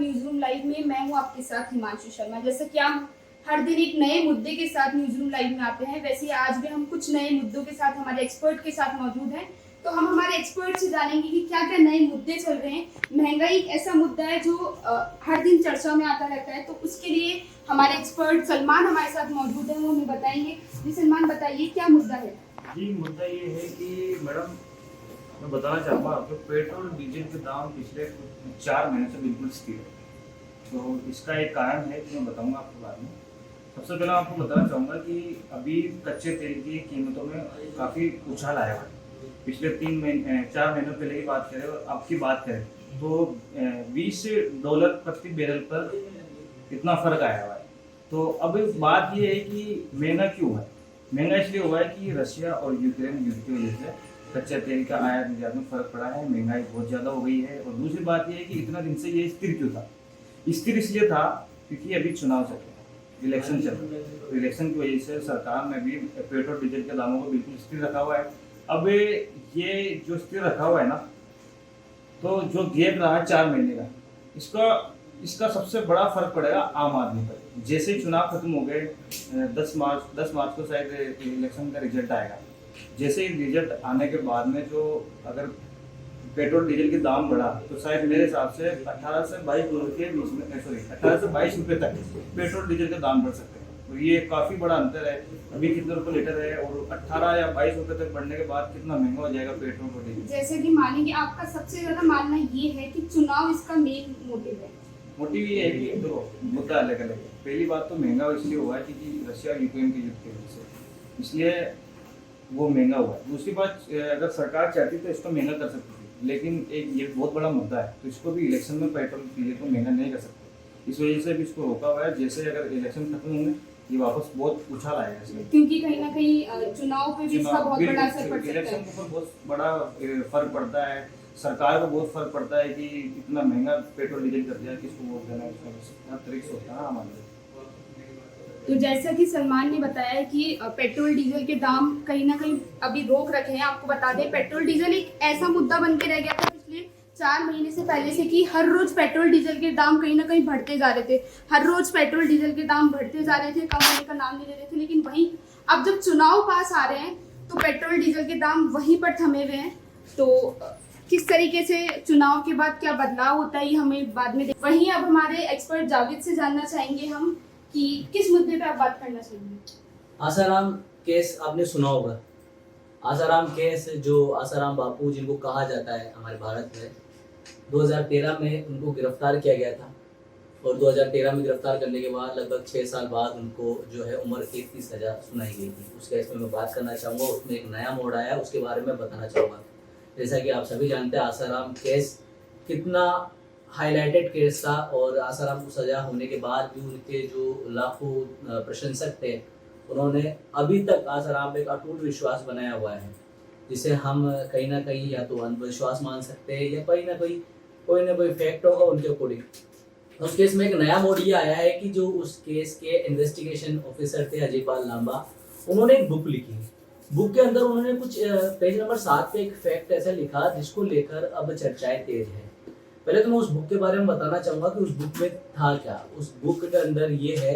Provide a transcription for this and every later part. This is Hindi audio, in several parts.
न्यूज रूम लाइव में। मैं हूँ आपके साथ हिमांशु शर्मा। जैसे कि हम हर दिन एक नए मुद्दे के साथ न्यूज रूम लाइव में आते हैं, वैसे ही आज भी हम कुछ नए मुद्दों के साथ हमारे एक्सपर्ट के साथ मौजूद हैं। तो हम हमारे एक्सपर्ट से जानेंगे कि क्या क्या नए मुद्दे चल रहे हैं। महंगाई एक ऐसा मुद्दा है जो हर दिन चर्चा में आता रहता है, तो उसके लिए हमारे एक्सपर्ट सलमान हमारे साथ मौजूद हैं, वो हमें बताएंगे। जी सलमान, बताइए क्या मुद्दा है। जी, मुद्दा ये है कि मैडम, मैं बताना चाहूँगा आपको, पेट्रोल डीजल के दाम पिछले 4 महीने से बिल्कुल स्थिर है। तो इसका एक कारण है कि मैं बताऊँगा आपको बाद में। सबसे पहले आपको बताना चाहूँगा कि अभी कच्चे तेल की कीमतों में काफ़ी उछाल आया है। पिछले 4 महीनों पहले की बात करें और अब की बात करें तो $20 प्रति बैरल पर इतना फ़र्क आया हुआ है। तो अब बात ये है कि महंगा क्यों है। महंगा इसलिए हुआ है कि रशिया और यूक्रेन युद्ध की वजह से कच्चे तेल का आयात निर्यात में फ़र्क पड़ा है, महंगाई बहुत ज़्यादा हो गई है। और दूसरी बात यह है कि इतना दिन से ये स्थिर क्यों था। स्थिर इसलिए था क्योंकि अभी चुनाव चल रहे हैं, इलेक्शन चल रहे हैं। तो इलेक्शन की वजह से सरकार ने भी पेट्रोल डीजल के दामों को बिल्कुल स्थिर रखा हुआ है। अब ये जो स्थिर रखा हुआ है ना, तो जो गैप रहा है 4 महीने का, इसका सबसे बड़ा फर्क पड़ेगा आम आदमी पर। जैसे ही चुनाव खत्म हो गए, 10 मार्च को शायद इलेक्शन का रिजल्ट आएगा। जैसे ही रिजल्ट आने के बाद में जो अगर पेट्रोल डीजल के दाम बढ़ा तो शायद मेरे हिसाब से 18 से 22 रुपये के बीच में, 18 से 22 रुपये तक पेट्रोल डीजल के दाम बढ़ सकते हैं। तो ये काफ़ी बड़ा अंतर है। अभी कितने रुपये लीटर है और 18 या 22 रुपये तक बढ़ने के बाद कितना महंगा हो जाएगा पेट्रोल और डीजल। जैसे कि मानेंगे, आपका सबसे ज्यादा मानना ये है कि चुनाव इसका मेन मोटिव है। मोटिव ये है कि देखो, मुद्दा अलग अलग है। पहली बात तो महंगा इसलिए हुआ है क्योंकि रशिया और यूक्रेन के युद्ध की वजह से, इसलिए वो महंगा हुआ है। दूसरी बात, अगर सरकार चाहती तो इसको महंगा कर सकती थी, लेकिन एक ये बहुत बड़ा मुद्दा है, तो इसको भी इलेक्शन में पेट्रोल डीजल को महंगा नहीं कर सकते। इस वजह से भी इसको रोका हुआ है। जैसे अगर इलेक्शन खत्म होंगे ये वापस बहुत उछाल आएगा इसमें, क्योंकि कहीं ना कहीं चुनाव पे भी इसका बहुत बड़ा असर पड़ सकता है। इलेक्शन के ऊपर बहुत बड़ा फर्क पड़ता है। सरकार को बहुत फर्क पड़ता है कि इतना महंगा पेट्रोल डीजल कर दिया, किसको वोट देना है, इसका तरीका होता है हमारे। तो जैसा कि सलमान ने बताया कि पेट्रोल डीजल के दाम कहीं ना कहीं अभी रोक रखे हैं। आपको बता दें, पेट्रोल डीजल एक ऐसा मुद्दा बन के रह गया था पिछले 4 महीने से पहले से कि हर रोज पेट्रोल डीजल के दाम कहीं ना कहीं बढ़ते जा रहे थे। हर रोज पेट्रोल डीजल के दाम बढ़ते जा रहे थे, कम होने का नाम नहीं ले रहे थे। लेकिन वहीं अब जब चुनाव पास आ रहे हैं तो पेट्रोल डीजल के दाम वहीं पर थमे हुए हैं। तो किस तरीके से चुनाव के बाद क्या बदलाव होता है ये हमें बाद में वहीं अब हमारे एक्सपर्ट जावेद से जानना चाहेंगे हम कि किस मुद्दे पे आप बात करना चाहेंगे। आसाराम केस आपने सुना होगा। आसाराम केस, जो आसाराम बापू जिनको कहा जाता है हमारे भारत में, 2013 में उनको गिरफ्तार किया गया था। और 2013 में गिरफ्तार करने के बाद लगभग 6 साल बाद उनको जो है उम्र कैद की सज़ा सुनाई गई थी। उस केस में मैं बात करना चाहूँगा, उसमें एक नया मोड़ आया, उसके बारे में बताना चाहूँगा। जैसा कि आप सभी जानते हैं आसाराम केस कितना हाईलाइटेड केस था, और आसाराम को सज़ा होने के बाद भी उनके जो लाखों प्रशंसक थे, उन्होंने अभी तक आसाराम पे एक अटूट विश्वास बनाया हुआ है, जिसे हम कहीं ना कहीं या तो अंधविश्वास मान सकते हैं या कहीं ना कहीं कोई ना कोई फैक्ट होगा उनके अकॉर्डिंग। उस केस में एक नया मोड़ ये आया है कि जो उस केस के इन्वेस्टिगेशन ऑफिसर थे अजयपाल लांबा, उन्होंने एक बुक लिखी। बुक के अंदर उन्होंने कुछ पेज नंबर 7 पे एक फैक्ट ऐसा लिखा जिसको लेकर अब चर्चाएं तेज है। पहले तो मैं उस बुक के बारे में बताना चाहूँगा कि उस बुक में था क्या। उस बुक के अंदर ये है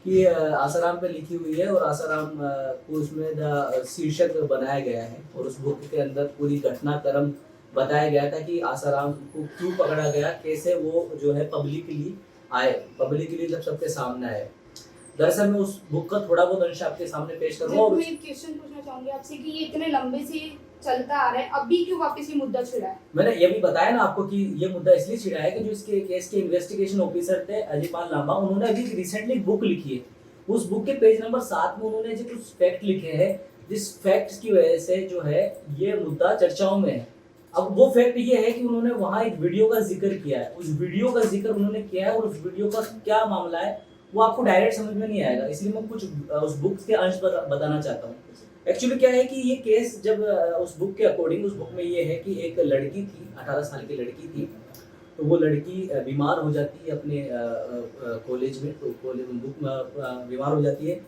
कि आसाराम पे लिखी हुई है और आसाराम को उसमें शीर्षक बनाया गया है, और उस बुक के अंदर पूरी घटनाक्रम बताया गया था कि आसाराम को क्यों पकड़ा गया, कैसे वो जो है पब्लिकली जब सबके सामने आए। दरअसल मैं उस बुक का थोड़ा बहुत अंश आपके सामने पेश करूँगा। और मैं क्वेश्चन पूछना चाहूंगी आपसे कि ये इतने लंबे से चलता आ रहा है, अभी क्यों वापस ये मुद्दा छिड़ा है। मैंने ये भी बताया ना आपको कि ये मुद्दा इसलिए छिड़ा है कि जो इसके केस के इन्वेस्टिगेशन ऑफिसर थे अजयपाल लांबा, उन्होंने अभी रिसेंटली बुक लिखी है। उस बुक के पेज नंबर 7 में उन्होंने जो कुछ फैक्ट लिखे हैं, जिस फैक्ट्स की वजह से जो है ये मुद्दा चर्चाओं में है। अब वो फैक्ट ये है कि उन्होंने वहाँ एक वीडियो का जिक्र किया है। उस वीडियो का जिक्र उन्होंने किया है और उस वीडियो का क्या मामला है वो आपको डायरेक्ट समझ में नहीं आएगा, इसलिए मैं कुछ उस बुक के अंश बताना चाहता हूँ। एक्चुअली क्या है कि ये केस जब उस बुक के अकॉर्डिंग, उस बुक में ये है कि एक लड़की थी, 18 साल की लड़की थी। तो वो लड़की बीमार हो जाती है अपने कॉलेज में, तो कॉलेज बुक में बीमार हो जाती है।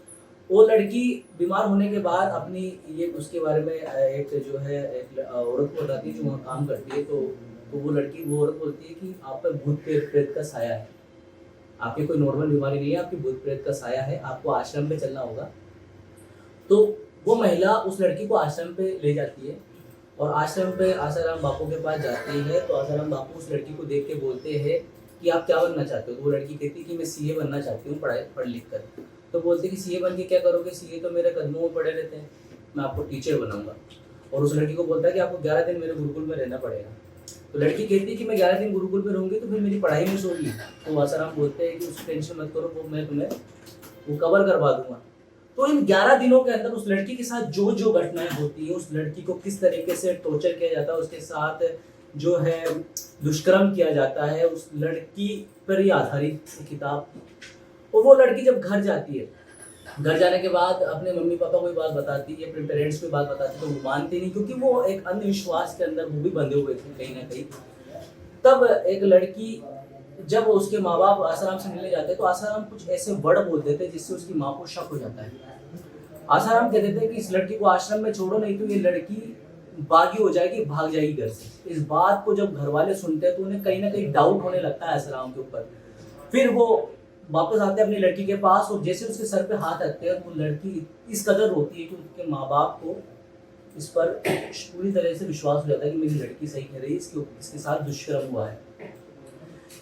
वो लड़की बीमार होने के बाद अपनी ये उसके बारे में एक जो है एक औरत को बताती है जो वहाँ काम करती है। तो तो वो औरत बोलती है कि आप पर भूत प्रेत का साया है, आपकी कोई नॉर्मल बीमारी नहीं है, आपकी भूत प्रेत का साया है, आपको आश्रम पे चलना होगा। तो वो महिला उस लड़की को आश्रम पे ले जाती है और आश्रम पे आसाराम बापू के पास जाती है। तो आसाराम बापू उस लड़की को देख के बोलते हैं कि आप क्या बनना चाहते हो? तो वो लड़की कहती है कि मैं सीए बनना चाहती हूँ, पढ़ लिख कर। तो बोलते कि सीए बन के क्या करोगे? सीए तो मेरे कदमों में पड़े रहते हैं, मैं आपको टीचर बनाऊंगा। और उस लड़की को बोलता है कि आपको 11 दिन मेरे गुरुकुल में रहना पड़ेगा। तो लड़की कहती है कि मैं 11 दिन गुरुकुल में रहूंगी तो फिर मेरी पढ़ाई मिस होगी। तो आसाराम बोलते हैं कि उसकी टेंशन मत करो, वो मैं तुम्हें वो कवर करवा दूंगा। तो इन 11 दिनों के अंदर उस लड़की के साथ जो जो घटनाएं होती है, उस लड़की को किस तरीके से टॉर्चर किया जाता है, उसके साथ जो है दुष्कर्म किया जाता है, उस लड़की पर ही आधारित किताब। और वो लड़की जब घर जाती है, घर जाने के बाद अपने मम्मी पापा को भी बात बताती है, अपने पेरेंट्स को बात बताती है, तो वो मानते नहीं, क्योंकि वो एक अंधविश्वास के अंदर वो भी बंधे हुए थे कहीं ना कहीं। तब एक लड़की जब उसके माँ बाप आसाराम से मिलने जाते हैं तो आसाराम कुछ ऐसे वर्ड बोल देते हैं जिससे उसकी माँ को शक हो जाता है। आसाराम कह देते हैं कि इस लड़की को आश्रम में छोड़ो, नहीं तो ये लड़की बागी हो जाएगी, भाग जाएगी घर से। इस बात को जब घर वाले सुनते हैं तो उन्हें कहीं ना कहीं डाउट होने लगता है आसाराम के ऊपर। फिर वो वापस आते हैं अपनी लड़की के पास और जैसे उसके सर पे हाथ रखते हैं, वो लड़की इस कदर रोती है कि उसके माँ बाप को इस पर पूरी तरह से विश्वास हो जाता है कि मेरी लड़की सही कह रही है, इसके साथ दुष्कर्म हुआ है।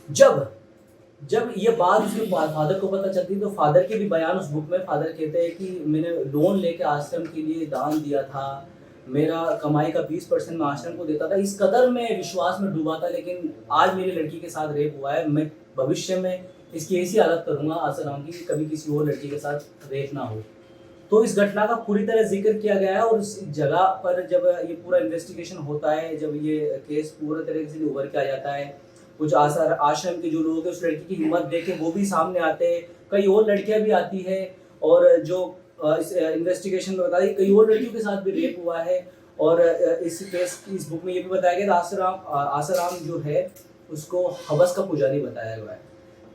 जब ये बात उसके फादर को पता चलती है तो फादर के भी बयान उस बुक में फादर कहते हैं कि मैंने लोन लेके आश्रम के लिए दान दिया था, मेरा कमाई का 20% मैं आश्रम को देता था, इस कदर मैं विश्वास में डूबा था, लेकिन आज मेरी लड़की के साथ रेप हुआ है, मैं भविष्य में इसकी ऐसी हालत करूंगा आसाराम की कि कभी किसी और लड़की के साथ रेप ना हो। तो इस घटना का पूरी तरह जिक्र किया गया है और उस जगह पर जब ये पूरा इन्वेस्टिगेशन होता है, जब ये केस पूरे तरह से उभर के आ जाता है, कुछ आश्रम के जो लोग हैं उस लड़की की हिम्मत देख के वो भी सामने आते हैं, कई और लड़कियां भी आती है और जो इस इन्वेस्टिगेशन में बताया कई और लड़कियों के साथ भी रेप हुआ है। और इस बुक में ये भी बताया गया आसाराम जो है उसको हवस का पुजारी बताया गया है।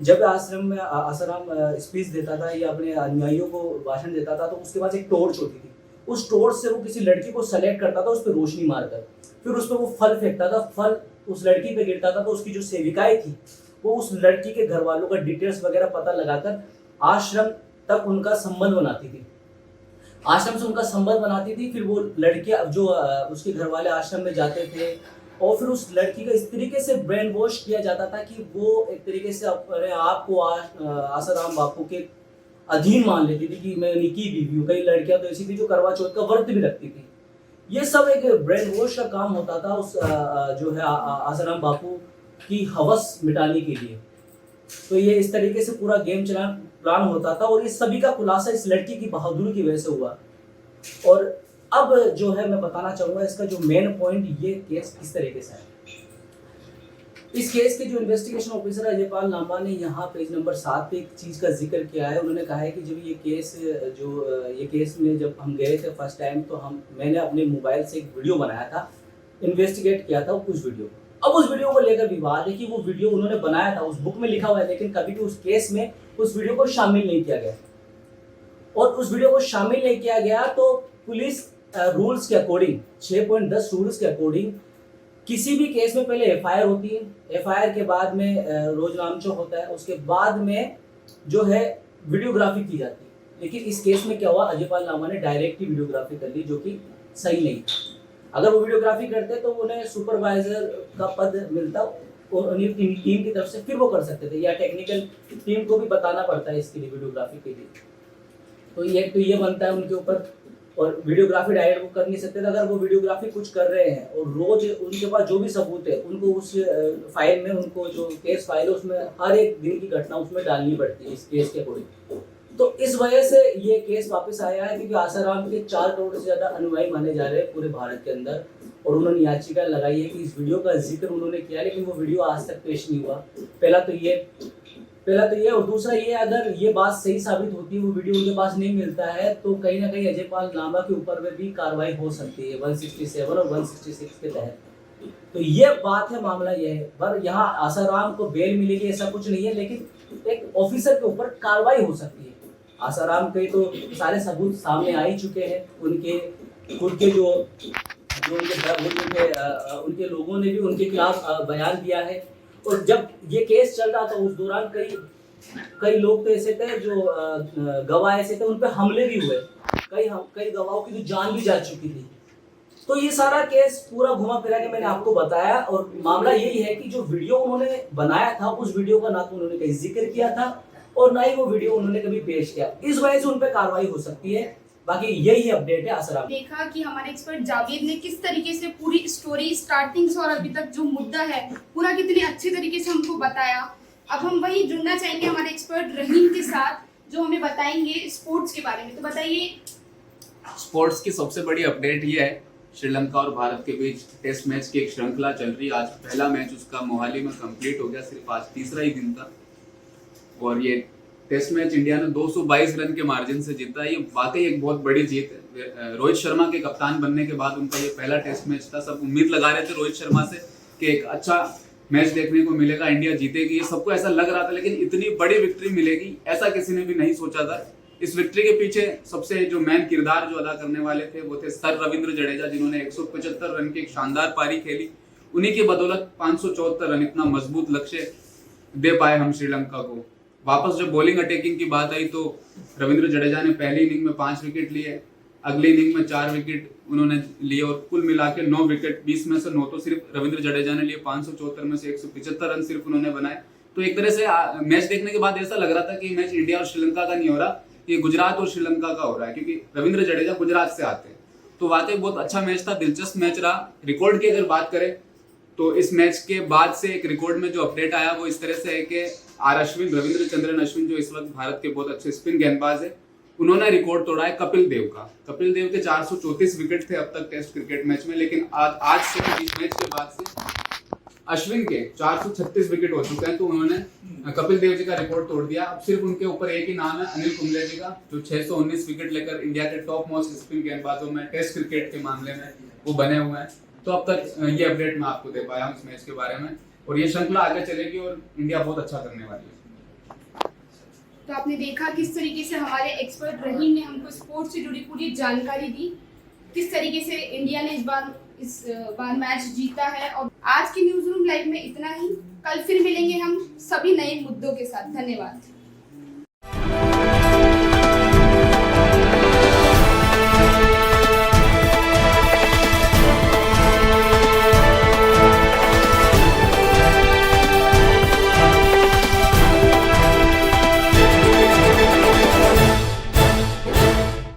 जब आश्रम में आसाराम स्पीच देता था या अपने अनुयायियों को भाषण देता था तो उसके पास एक टॉर्च होती थी, उस टॉर्च से वो किसी लड़की को सेलेक्ट करता था, उस पर रोशनी मारकर, फिर उस पर वो फल फेंकता था, फल उस लड़की पे गिरता था तो उसकी जो सेविकाएं थी वो उस लड़की के घर वालों का डिटेल्स वगैरह पता लगाकर आश्रम तक उनका संबंध बनाती थी, आश्रम से उनका संबंध बनाती थी। फिर वो लड़कियां जो उसके घर वाले आश्रम में जाते थे और फिर उस लड़की का इस तरीके से ब्रेन वॉश किया जाता था कि वो एक तरीके से अपने आप को आसाराम बापू के अधीन मान लेती थी कि मैं उनकी बीवी हूँ। कई लड़कियां तो ऐसी थी जो करवा चौथ का व्रत भी रखती थी। ये सब एक ब्रेन वॉश का काम होता था उस जो है आसाराम बापू की हवस मिटाने के लिए। तो ये इस तरीके से पूरा गेम प्लान होता था और ये सभी का खुलासा इस लड़की की बहादुरी की वजह से हुआ। और अब जो है मैं बताना चाहूंगा इसका जो मेन पॉइंट, ये केस किस तरीके से है। इस केस के जो इन्वेस्टिगेशन ऑफिसर अजयपाल लांबा ने यहाँ पेज नंबर 7 पे एक चीज़ का जिक्र किया है। उन्होंने कहा है कि जब ये केस में जब हम गए थे फर्स्ट टाइम तो मैंने अपने मोबाइल से एक वीडियो बनाया था, इन्वेस्टिगेट किया था कुछ वीडियो। अब उस वीडियो को लेकर विवाद है कि वो वीडियो उन्होंने बनाया था, उस बुक में लिखा हुआ है, लेकिन कभी भी उस केस में उस वीडियो को शामिल नहीं किया गया। और उस वीडियो को शामिल नहीं किया गया तो पुलिस रूल्स के अकॉर्डिंग 6.10 रूल्स के अकॉर्डिंग किसी भी केस में पहले एफआईआर होती है, एफआईआर के बाद में रोजनामचा होता है, उसके बाद में जो है वीडियोग्राफी की जाती है। लेकिन इस केस में क्या हुआ, अजयपाल लांबा ने डायरेक्ट ही वीडियोग्राफी कर ली, जो कि सही नहीं था। अगर वो वीडियोग्राफी करते तो उन्हें सुपरवाइजर का पद मिलता और उन्हें टीम की तरफ से फिर वो कर सकते थे, या टेक्निकल टीम को भी बताना पड़ता है इसके लिए, वीडियोग्राफी के लिए। तो ये बनता है उनके ऊपर। और वीडियोग्राफी डायरेक्ट वो कर नहीं सकते थे। अगर वो वीडियोग्राफी कुछ कर रहे हैं और रोज उनके पास जो भी सबूत है उनको उस फाइल में, उनको जो केस फाइल है उसमें हर एक दिन की घटना उसमें डालनी पड़ती है इस केस के अकॉर्डिंग। तो इस वजह से ये केस वापस आया है क्योंकि आसाराम के 4 करोड़ से ज्यादा अनुयायी माने जा रहे हैं पूरे भारत के अंदर। और उन्होंने याचिका लगाई है कि इस वीडियो का जिक्र उन्होंने किया, लेकिन वो वीडियो आज तक पेश नहीं हुआ। पहला तो ये और दूसरा ये, अगर ये बात सही साबित होती है, वो वीडियो उनके पास नहीं मिलता है, तो कहीं ना कहीं अजयपाल लांबा के ऊपर में भी कार्रवाई हो सकती है 167 और 166 के तहत। तो ये बात है, मामला ये है। पर यहाँ आसाराम को बेल मिलेगी ऐसा कुछ नहीं है, लेकिन एक ऑफिसर के ऊपर कार्रवाई हो सकती है। आसाराम के तो सारे सबूत सामने आ ही चुके हैं, उनके खुद के जो जो उनके लोगों ने भी उनके खिलाफ बयान दिया है। और जब ये केस चल रहा था उस दौरान कई लोग तो ऐसे थे जो गवाह ऐसे थे, उन पे हमले भी हुए, कई गवाहों की तो जान भी जा चुकी थी। तो ये सारा केस पूरा घुमा फिरा के मैंने आपको बताया, और मामला यही है कि जो वीडियो उन्होंने बनाया था उस वीडियो का ना तो उन्होंने कहीं जिक्र किया था और ना ही वो वीडियो उन्होंने कभी पेश किया। इस वजह से उन पे कार्रवाई हो सकती है। बाकी यही अपडेट है आसराम। देखा कि हमारे एक्सपर्ट जावेद ने किस तरीके से पूरी स्टोरी स्टार्टिंग से और अभी तक जो मुद्दा है पूरा कितने अच्छे तरीके से हमको बताया। अब हम वही जुड़ना चाहेंगे हमारे एक्सपर्ट रहीम के साथ जो हमें बताएंगे स्पोर्ट्स के बारे में। तो बताइए। स्पोर्ट्स की सबसे बड़ी अपडेट ये है, श्रीलंका और भारत के बीच टेस्ट मैच की एक श्रृंखला चल रही है। आज पहला मैच उसका मोहाली में कंप्लीट हो गया, सिर्फ आज तीसरा ही दिन था और ये टेस्ट मैच इंडिया ने 222 रन के मार्जिन से जीता। ये वाकई एक बहुत बड़ी जीत है। रोहित शर्मा के कप्तान बनने के बाद उनका ये पहला टेस्ट मैच था। सब उम्मीद लगा रहे थे रोहित शर्मा से कि एक अच्छा मैच देखने को मिलेगा, इंडिया जीतेगी, ये सबको ऐसा लग रहा था, लेकिन इतनी बड़ी विक्ट्री मिलेगी ऐसा किसी ने भी नहीं सोचा था। इस विक्ट्री के पीछे सबसे जो मेन किरदार जो अदा करने वाले थे वो थे सर रविंद्र जडेजा, जिन्होंने 175 रन की एक शानदार पारी खेली। उन्हीं की बदौलत 574 रन, इतना मजबूत लक्ष्य दे पाए हम श्रीलंका को। वापस जब बॉलिंग अटैकिंग की बात आई तो रविंद्र जडेजा ने पहली इनिंग में 5 विकेट लिए, अगली इनिंग में 4 विकेट उन्होंने लिए और कुल मिला के 9 विकेट, 20 में से 9 तो सिर्फ रविंद्र जडेजा ने लिए। 574 में से 175 रन सिर्फ उन्होंने बनाए। तो एक तरह से मैच देखने के बाद ऐसा लग रहा था कि मैच इंडिया और श्रीलंका का नहीं हो रहा, ये गुजरात और श्रीलंका का हो रहा है, क्योंकि रविंद्र जडेजा गुजरात से आते हैं। तो वाकई बहुत अच्छा मैच था, दिलचस्प मैच रहा। रिकॉर्ड की अगर बात करें तो इस मैच के बाद से एक रिकॉर्ड में जो अपडेट आया वो इस तरह से है कि रविंद्र चंद्रन अश्विन जो इस वक्त भारत के बहुत अच्छे स्पिन गेंदबाज है, उन्होंने रिकॉर्ड तोड़ा है कपिल देव का। कपिल देव के 434 विकेट थे अब तक टेस्ट क्रिकेट मैच में, लेकिन आज से इस मैच के बाद से अश्विन के 436 विकेट हो चुके हैं। तो उन्होंने कपिल देव जी का रिकॉर्ड तोड़ दिया। अब सिर्फ उनके ऊपर एक ही नाम है, अनिल कुंबले जी का, जो 619 विकेट लेकर इंडिया के टॉप मोस्ट स्पिन गेंदबाजों में टेस्ट क्रिकेट के मामले में वो बने हुए हैं। तो अब तक ये अपडेट मैं आपको दे पाया हूँ इस मैच के बारे में, और ये श्रृंखला आगे चलेगी और इंडिया बहुत अच्छा करने वाली है। तो आपने देखा किस तरीके से हमारे एक्सपर्ट रहीम ने हमको स्पोर्ट्स से जुड़ी पूरी जानकारी दी, किस तरीके से इंडिया ने इस बार मैच जीता है। और आज की न्यूज़ रूम लाइव में इतना ही। कल फिर मिलेंगे हम सभी नए मुद्दों के साथ। धन्यवाद।